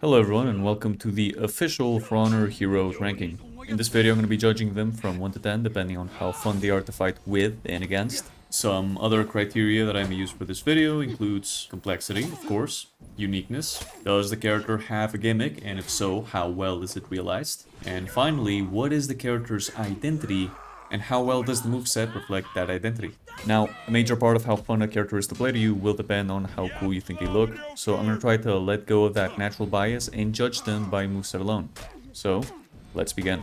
Hello everyone and welcome to the official ForHonor Heroes ranking. In this video I'm going to be judging them from 1 to 10 depending on how fun they are to fight with and against. Some other criteria that I may use for this video includes complexity, of course, uniqueness, does the character have a gimmick, and if so, how well is it realized? And finally, what is the character's identity and how well does the moveset reflect that identity? Now, a major part of how fun a character is to play to you will depend on how cool you think they look, so I'm gonna try to let go of that natural bias and judge them by moveset alone. So, let's begin.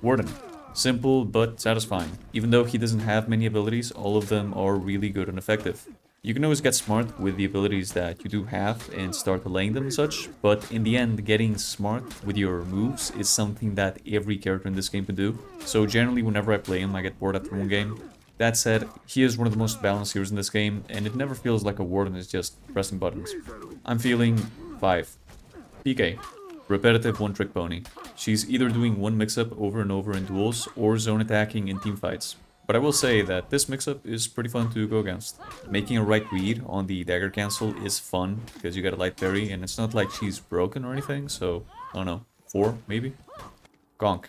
Warden. Simple but satisfying. Even though he doesn't have many abilities, all of them are really good and effective. You can always get smart with the abilities that you do have and start delaying them and such, but in the end, getting smart with your moves is something that every character in this game can do. So generally, whenever I play him, I get bored after one game. That said, he is one of the most balanced heroes in this game, and it never feels like a Warden is just pressing buttons. I'm feeling 5. PK. Repetitive one-trick pony. She's either doing one mix-up over and over in duels, or zone attacking in teamfights. But I will say that this mix-up is pretty fun to go against. Making a right read on the dagger cancel is fun, because you get a light parry, and it's not like she's broken or anything, so, I don't know, 4 maybe? Gonk.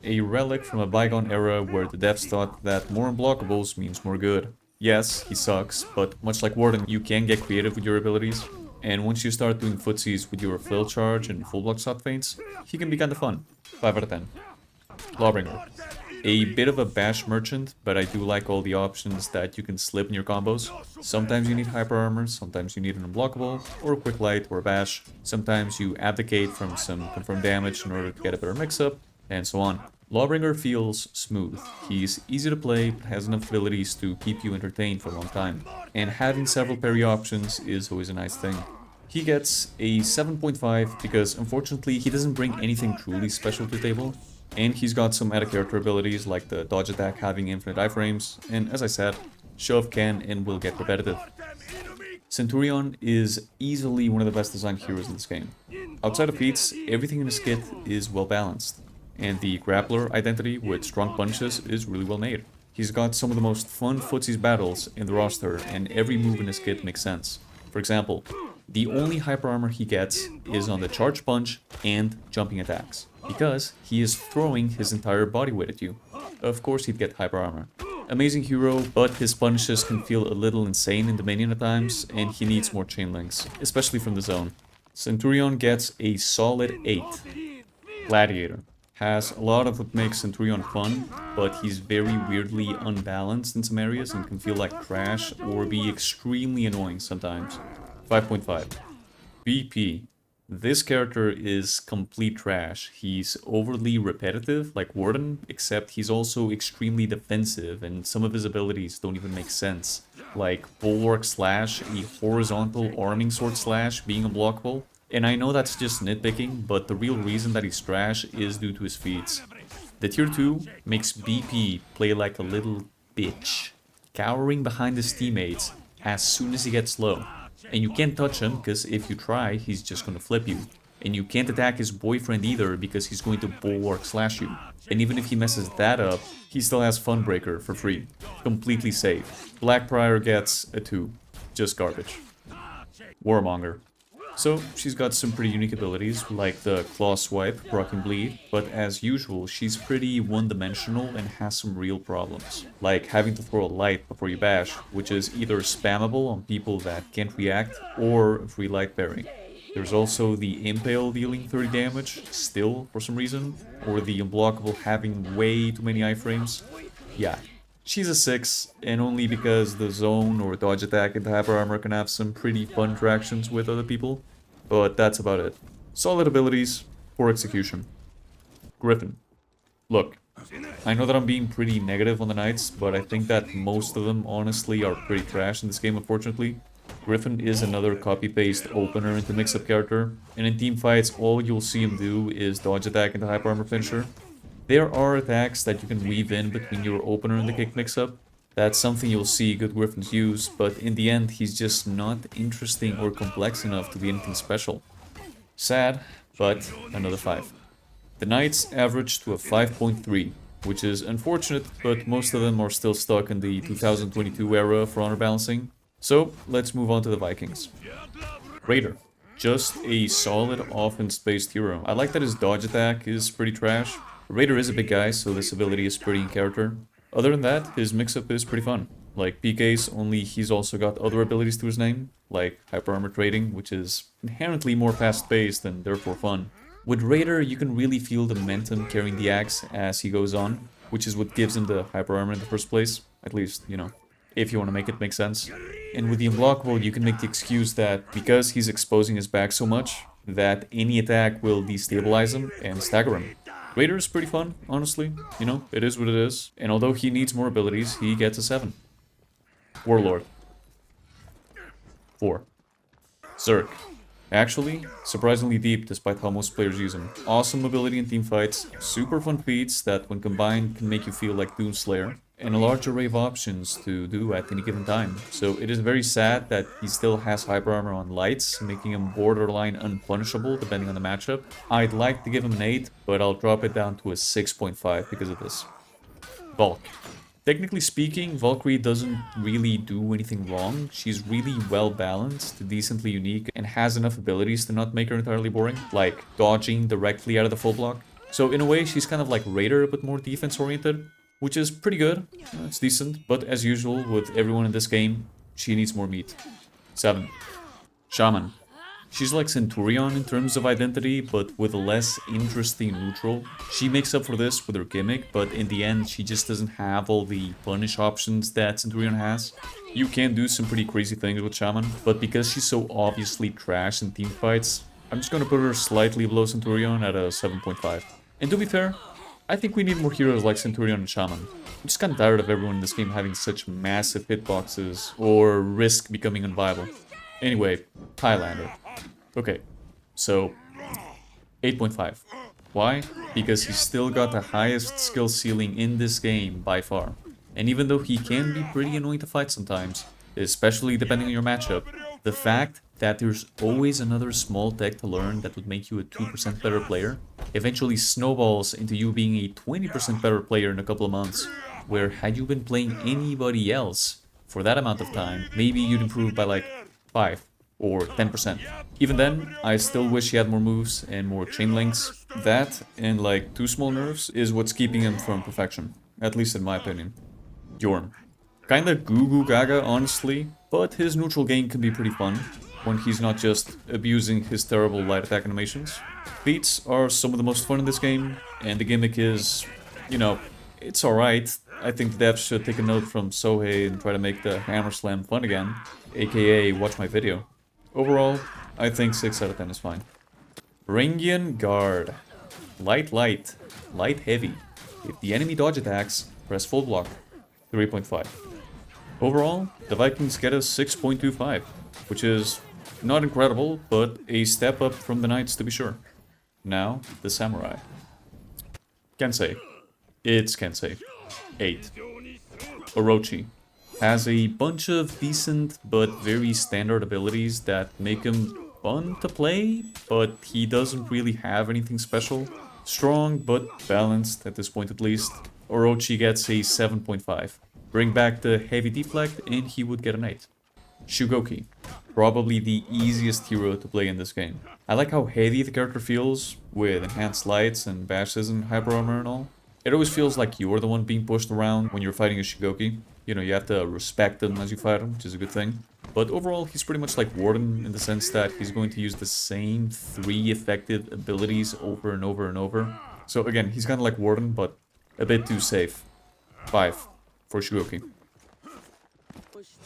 A relic from a bygone era where the devs thought that more unblockables means more good. Yes, he sucks, but much like Warden, you can get creative with your abilities, and once you start doing footsies with your flail charge and full block shot feints, he can be kinda fun. 5 out of 10. Lawbringer. A bit of a bash merchant, but I do like all the options that you can slip in your combos. Sometimes you need hyper armor, sometimes you need an unblockable, or a quick light, or a bash. Sometimes you abdicate from some confirmed damage in order to get a better mix-up, and so on. Lawbringer feels smooth. He's easy to play, but has enough abilities to keep you entertained for a long time. And having several parry options is always a nice thing. He gets a 7.5 because unfortunately he doesn't bring anything truly special to the table. And he's got some added character abilities like the dodge attack having infinite iframes, and as I said, shove can and will get repetitive. Centurion is easily one of the best designed heroes in this game. Outside of feats, everything in his kit is well balanced, and the grappler identity with strong punches is really well made. He's got some of the most fun footsies battles in the roster, and every move in his kit makes sense. For example, the only hyper armor he gets is on the charge punch and jumping attacks, because he is throwing his entire body weight at you. Of course he'd get hyper armor. Amazing hero, but his punishes can feel a little insane in the minion at times, and he needs more chain links, especially from the zone. Centurion gets a solid 8. Gladiator. Has a lot of what makes Centurion fun, but he's very weirdly unbalanced in some areas and can feel like trash or be extremely annoying sometimes. 5.5. BP. This character is complete trash. He's overly repetitive, like Warden, except he's also extremely defensive, and some of his abilities don't even make sense. Like Bulwark Slash, a horizontal arming sword slash being unblockable. And I know that's just nitpicking, but the real reason that he's trash is due to his feats. The tier 2 makes BP play like a little bitch, cowering behind his teammates as soon as he gets low. And you can't touch him, because if you try, he's just gonna flip you. And you can't attack his boyfriend either, because he's going to Bulwark Slash you. And even if he messes that up, he still has Funbreaker for free. Completely safe. Blackbriar gets a 2. Just garbage. Warmonger. So, she's got some pretty unique abilities, like the Claw Swipe, proccing bleed, but as usual, she's pretty one-dimensional and has some real problems. Like having to throw a light before you bash, which is either spammable on people that can't react, or a free light parry. There's also the Impale dealing 30 damage, still, for some reason, or the Unblockable having way too many iframes. Yeah. She's a 6, and only because the zone or dodge attack into hyper armor can have some pretty fun interactions with other people, but that's about it. Solid abilities, poor execution. Griffin. Look, I know that I'm being pretty negative on the knights, but I think that most of them honestly are pretty trash in this game, unfortunately. Griffin is another copy-paste opener into mix-up character, and in teamfights all you'll see him do is dodge attack into hyper armor finisher. There are attacks that you can weave in between your opener and the kick mix-up. That's something you'll see good Griffins use, but in the end he's just not interesting or complex enough to be anything special. Sad, but another 5. The Knights average to a 5.3, which is unfortunate, but most of them are still stuck in the 2022 era for honor balancing. So let's move on to the Vikings. Raider. just a solid offense-based hero. I like that his dodge attack is pretty trash. Raider is a big guy, so this ability is pretty in character. Other than that, his mix-up is pretty fun. Like PK's, only he's also got other abilities to his name, like Hyper Armor Trading, which is inherently more fast-paced and therefore fun. With Raider, you can really feel the momentum carrying the axe as he goes on, which is what gives him the Hyper Armor in the first place. At least, you know, if you want to make it make sense. And with the Unblockable, you can make the excuse that because he's exposing his back so much, that any attack will destabilize him and stagger him. Raider is pretty fun, honestly. You know, it is what it is. And although he needs more abilities, he gets a 7. Warlord. 4. Zerk. Actually, surprisingly deep despite how most players use him. Awesome ability in teamfights, super fun feats that when combined can make you feel like Doomslayer, and a large array of options to do at any given time. So it is very sad that he still has Hyper Armor on lights, making him borderline unpunishable depending on the matchup. I'd like to give him an 8, but I'll drop it down to a 6.5 because of this. Valk. Technically speaking, Valkyrie doesn't really do anything wrong. She's really well balanced, decently unique, and has enough abilities to not make her entirely boring, like dodging directly out of the full block. So in a way, she's kind of like Raider, but more defense oriented, which is pretty good. It's decent, but as usual with everyone in this game, she needs more meat. 7. Shaman. She's like Centurion in terms of identity, but with a less interesting neutral. She makes up for this with her gimmick, but in the end, she just doesn't have all the punish options that Centurion has. You can do some pretty crazy things with Shaman, but because she's so obviously trash in teamfights, I'm just gonna put her slightly below Centurion at a 7.5. And to be fair, I think we need more heroes like Centurion and Shaman. I'm just kinda tired of everyone in this game having such massive hitboxes, or risk becoming unviable. Anyway, Highlander. Okay, so 8.5. Why? Because he's still got the highest skill ceiling in this game by far. And even though he can be pretty annoying to fight sometimes, especially depending on your matchup, the fact that there's always another small tech to learn that would make you a 2% better player eventually snowballs into you being a 20% better player in a couple of months, where had you been playing anybody else for that amount of time, maybe you'd improve by like 5 or 10%. Even then, I still wish he had more moves and more chain links. That, and like 2 small nerfs, is what's keeping him from perfection. At least in my opinion. Yorm. Kinda goo goo gaga, honestly, but his neutral game can be pretty fun when he's not just abusing his terrible light attack animations. Feats are some of the most fun in this game, and the gimmick is, you know, it's alright. I think devs should take a note from Sohei and try to make the Hammer Slam fun again, aka watch my video. Overall, I think 6 out of 10 is fine. Varangian Guard. Light light, light heavy. If the enemy dodge attacks, press full block. 3.5. Overall, the Vikings get a 6.25, which is not incredible, but a step up from the Knights to be sure. Now, the Samurai. Kensei. It's Kensei. 8. Orochi. Has a bunch of decent but very standard abilities that make him fun to play, but he doesn't really have anything special. Strong but balanced at this point at least. Orochi gets a 7.5. Bring back the heavy deflect and he would get an 8. Shugoki. Probably the easiest hero to play in this game. I like how heavy the character feels with enhanced lights and bashes and hyper armor and all. It always feels like you're the one being pushed around when you're fighting a Shugoki. You know, you have to respect him as you fight him, which is a good thing. But overall, he's pretty much like Warden in the sense that he's going to use the same 3 effective abilities over and over and over. So again, he's kind of like Warden, but a bit too safe. 5 for Shugoki.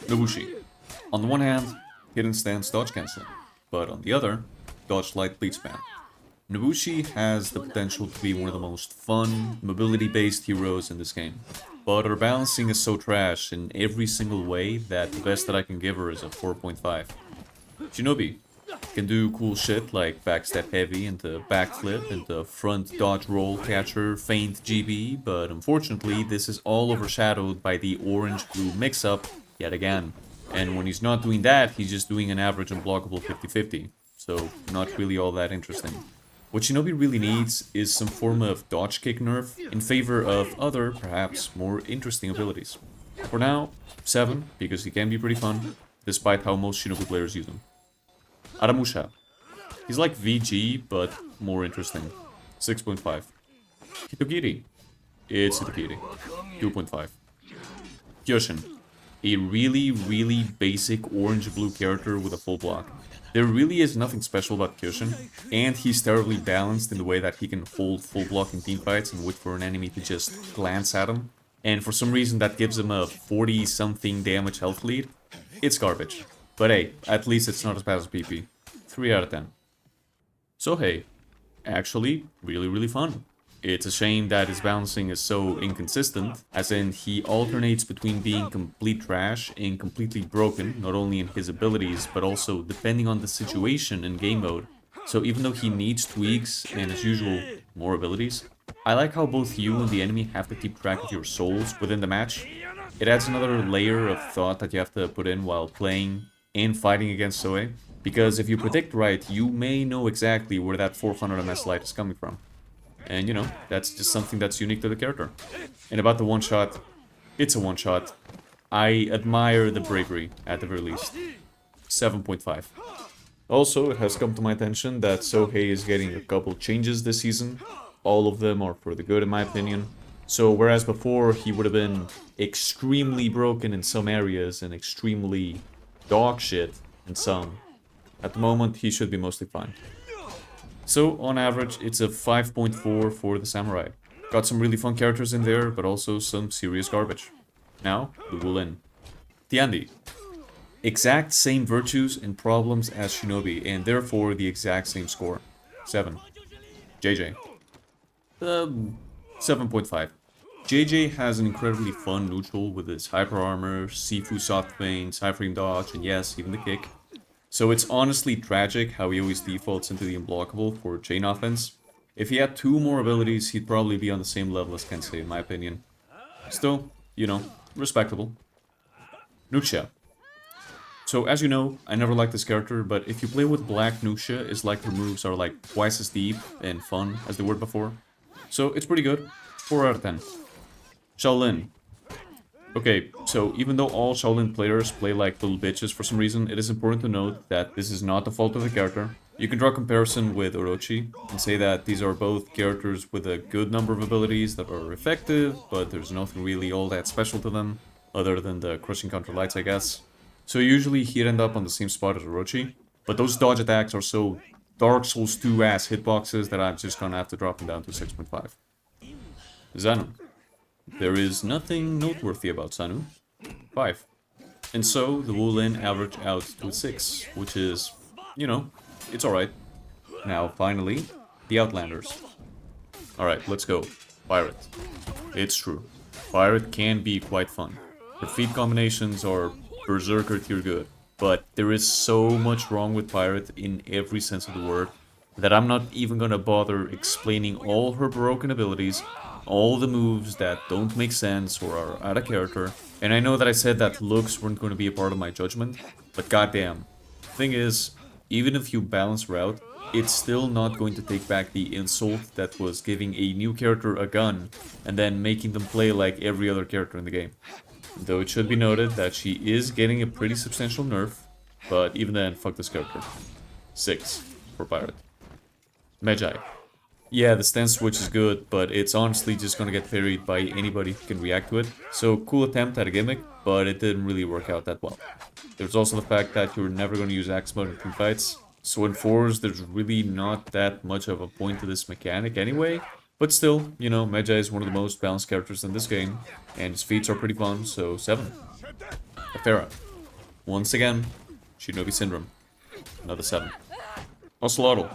Nobushi. On the one hand, hidden stance dodge canceling, but on the other, dodge light bleed spam. Nobushi has the potential to be one of the most fun, mobility-based heroes in this game. But her balancing is so trash in every single way that the best that I can give her is a 4.5. Shinobi can do cool shit like backstep heavy into backflip into front dodge roll catcher feint GB, but unfortunately this is all overshadowed by the orange-blue mix-up yet again. And when he's not doing that, he's just doing an average unblockable 50-50, so not really all that interesting. What Shinobi really needs is some form of dodge kick nerf in favor of other, perhaps more interesting abilities. For now, 7, because he can be pretty fun, despite how most Shinobi players use him. Aramusha. He's like VG, but more interesting. 6.5. Hitokiri. It's Hitokiri. 2.5. Kyoshin. A really basic orange-blue character with a full block. There really is nothing special about Kyoshin, and he's terribly balanced in the way that he can hold full block in teamfights and wait for an enemy to just glance at him. And for some reason that gives him a 40-something damage health lead. It's garbage. But hey, at least it's not as bad as PP. 3 out of 10. So hey, actually really fun. It's a shame that his balancing is so inconsistent, as in he alternates between being complete trash and completely broken, not only in his abilities, but also depending on the situation in game mode. So even though he needs tweaks and as usual, more abilities, I like how both you and the enemy have to keep track of your souls within the match. It adds another layer of thought that you have to put in while playing and fighting against Soe, because if you predict right, you may know exactly where that 400 MS light is coming from. And you know, that's just something that's unique to the character. And about the one-shot, it's a one-shot. I admire the bravery, at the very least. 7.5. Also, it has come to my attention that Sohei is getting a couple changes this season. All of them are for the good in my opinion. So whereas before he would have been extremely broken in some areas and extremely dog shit in some, at the moment he should be mostly fine. So, on average, it's a 5.4 for the Samurai. Got some really fun characters in there, but also some serious garbage. Now, the Wulin. Tiandi. Exact same virtues and problems as Shinobi, and therefore the exact same score. 7. JJ. 7.5. JJ has an incredibly fun neutral with his hyper armor, Sifu soft veins, high frame dodge, and yes, even the kick. So it's honestly tragic how he always defaults into the unblockable for chain offense. If he had 2 more abilities, he'd probably be on the same level as Kensei in my opinion. Still, you know, respectable. Nuxia. So as you know, I never liked this character, but if you play with Black Nuxia, it's like her moves are like twice as deep and fun as they were before. So it's pretty good. 4 out of 10. Shaolin. Okay, so even though all Shaolin players play like little bitches for some reason, it is important to note that this is not the fault of the character. You can draw a comparison with Orochi and say that these are both characters with a good number of abilities that are effective, but there's nothing really all that special to them, other than the crushing counter lights, I guess. So usually he'd end up on the same spot as Orochi, but those dodge attacks are so Dark Souls 2 ass hitboxes that I'm just gonna have to drop him down to 6.5. Zanu. There is nothing noteworthy about Sanu. 5. And so, the Wulin averaged out to a 6, which is, you know, it's alright. Now, finally, the Outlanders. Alright, let's go. Pirate. It's true. Pirate can be quite fun. Her feat combinations are berserker tier good. But there is so much wrong with Pirate in every sense of the word that I'm not even gonna bother explaining all her broken abilities, all the moves that don't make sense or are out of character. And I know that I said that looks weren't going to be a part of my judgment, but goddamn. Thing is, even if you balance her out, it's still not going to take back the insult that was giving a new character a gun and then making them play like every other character in the game. Though it should be noted that she is getting a pretty substantial nerf, but even then, fuck this character. 6 for Pirate. Medjai. Yeah, the stance switch is good, but it's honestly just gonna get parried by anybody who can react to it. So, cool attempt at a gimmick, but it didn't really work out that well. There's also the fact that you're never gonna use axe mode in team fights. So in 4s, there's really not that much of a point to this mechanic anyway. But still, you know, Medjai is one of the most balanced characters in this game, and his feats are pretty fun, so 7. Afera. Once again, Shinobi Syndrome. Another 7. Ocelotl.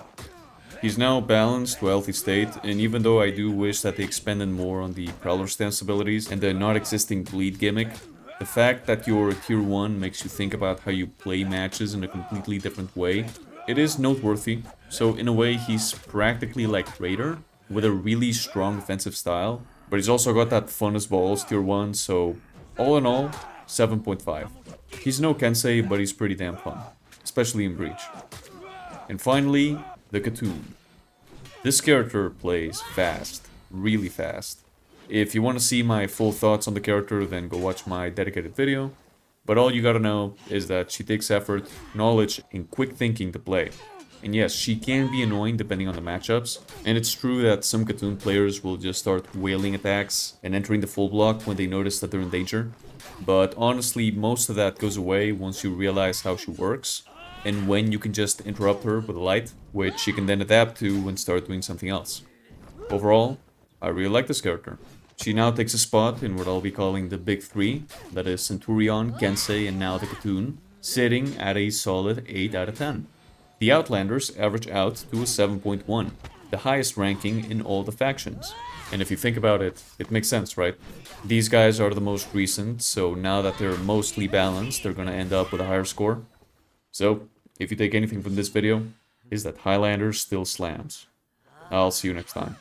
He's now balanced to a healthy state, and even though I do wish that they expanded more on the Prowler stance abilities and the not-existing bleed gimmick, the fact that you're a tier 1 makes you think about how you play matches in a completely different way. It is noteworthy, so in a way he's practically like Raider, with a really strong defensive style, but he's also got that fun as balls tier 1, so all in all, 7.5. He's no Kensei, but he's pretty damn fun, especially in Breach. And finally, the Katoon. This character plays fast, really fast. If you want to see my full thoughts on the character, then go watch my dedicated video. But all you gotta know is that she takes effort, knowledge, and quick thinking to play. And yes, she can be annoying depending on the matchups, and it's true that some Khatoon players will just start wailing attacks and entering the full block when they notice that they're in danger. But honestly, most of that goes away once you realize how she works, and when you can just interrupt her with a light, which she can then adapt to and start doing something else. Overall, I really like this character. She now takes a spot in what I'll be calling the big three, that is Centurion, Kensei, and now the Khatoon, sitting at a solid 8 out of 10. The Outlanders average out to a 7.1, the highest ranking in all the factions. And if you think about it, it makes sense, right? These guys are the most recent, so now that they're mostly balanced, they're gonna end up with a higher score. So, if you take anything from this video, is that Highlanders still slams. I'll see you next time.